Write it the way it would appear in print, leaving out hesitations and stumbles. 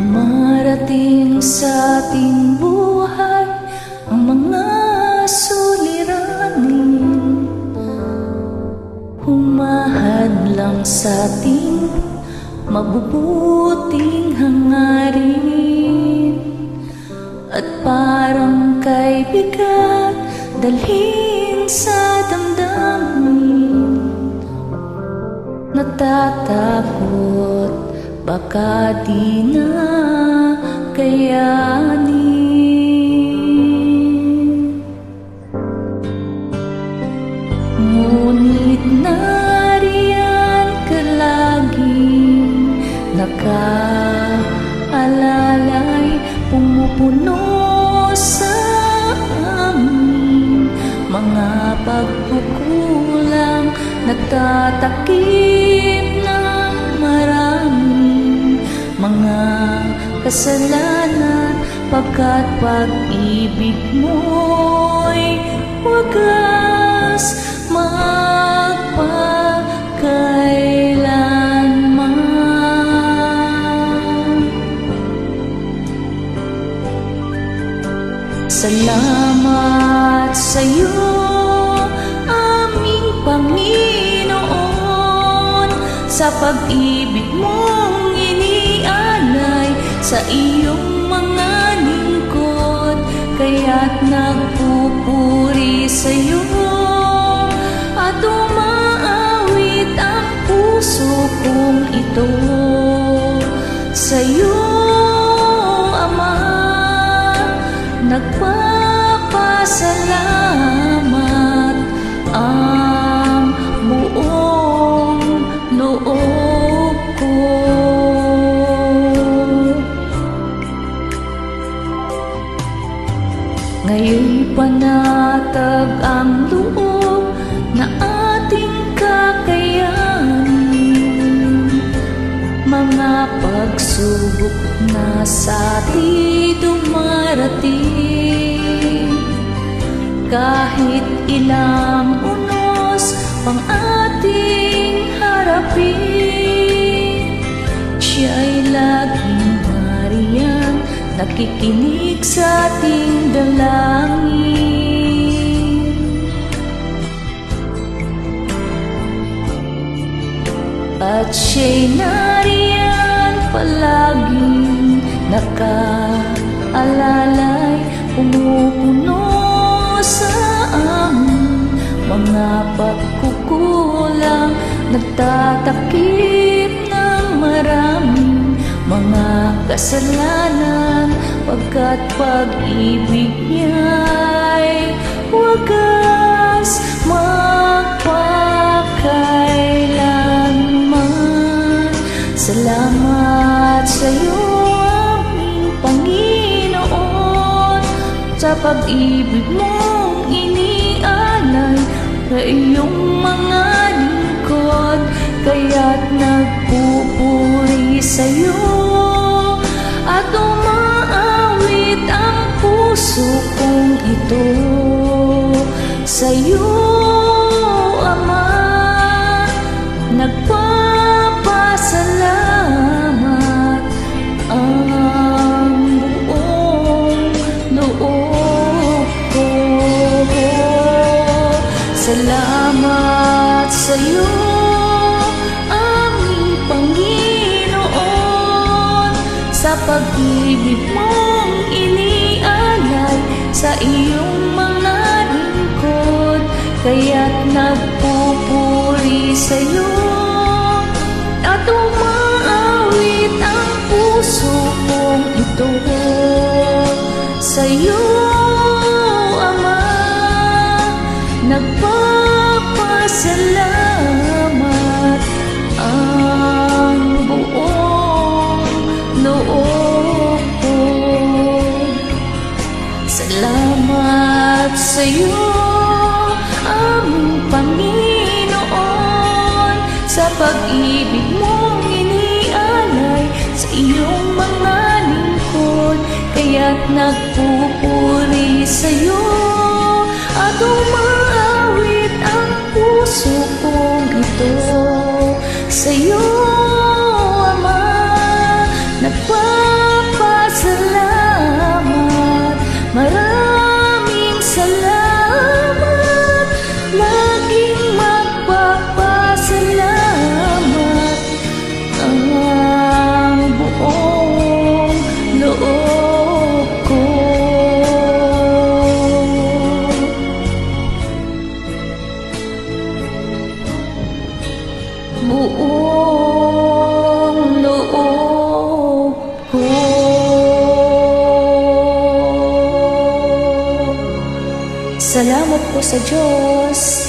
Dumarating sa ating buhay ang mga suliranin, humahadlang sa ating mabubuting hangarin. At parang kay bigat dalhin sa damdamin, natatakot baka di na kayanin. Ngunit nariyan ka laging nakaalalay, pumupuno sa aming mga pagkukulang, nagtatakip ng maraming mga kasalanan, pagkat pag-ibig mo'y wagas magpakailanman. Salamat sa'yo, aming Panginoon, sa pag-ibig mong inialay sa iyong mga lingkod. Kaya't nagpupuri sa'yo at umaawit ang puso kong ito. Sa'yo, Ama, nagpapasalamat ang buong loob ko. Ngayon'y panatag ang loob na ating kakayanin. Mga pagsubok na sa atin dumarating, kahit ilang unos pang ating harapin, siya'y laging nariyan, nakikinig sa ating dalangin. At siya'y nariyan palaging nakaalalay, pumupuno sa aming mga pagkukulang, nagtatakip ng maraming mga kasalanan, pagkat pag-ibig niya'y wagas magpakailanman. Salamat sa'yo, aming Panginoon, sa pag-ibig mong inialay sa iyong mga lingkod. Kaya't nagpupuri sa'yo at umaawit ang puso kong ito. Sa'yo, Ama, nagpapasalamat ang buong loob ko. Salamat sa'yo, aming Panginoon, sa pag-ibig mong inialay sa iyong mga lingkod. Kaya't nagpupuri sa'yo at umaawit ang puso kong ito. Sa'yo, Ama, nagpapasalamat ang buong loob ko. Salamat sa'yo, aming Panginoon, sa pag-ibig mong inialay sa iyong mga lingkod. Kaya't nagpupuri sa'yo at umaawit ang puso kong ito. Sa'yo, Ama, nagpapasalamat buong loob ko. Salamat po sa Diyos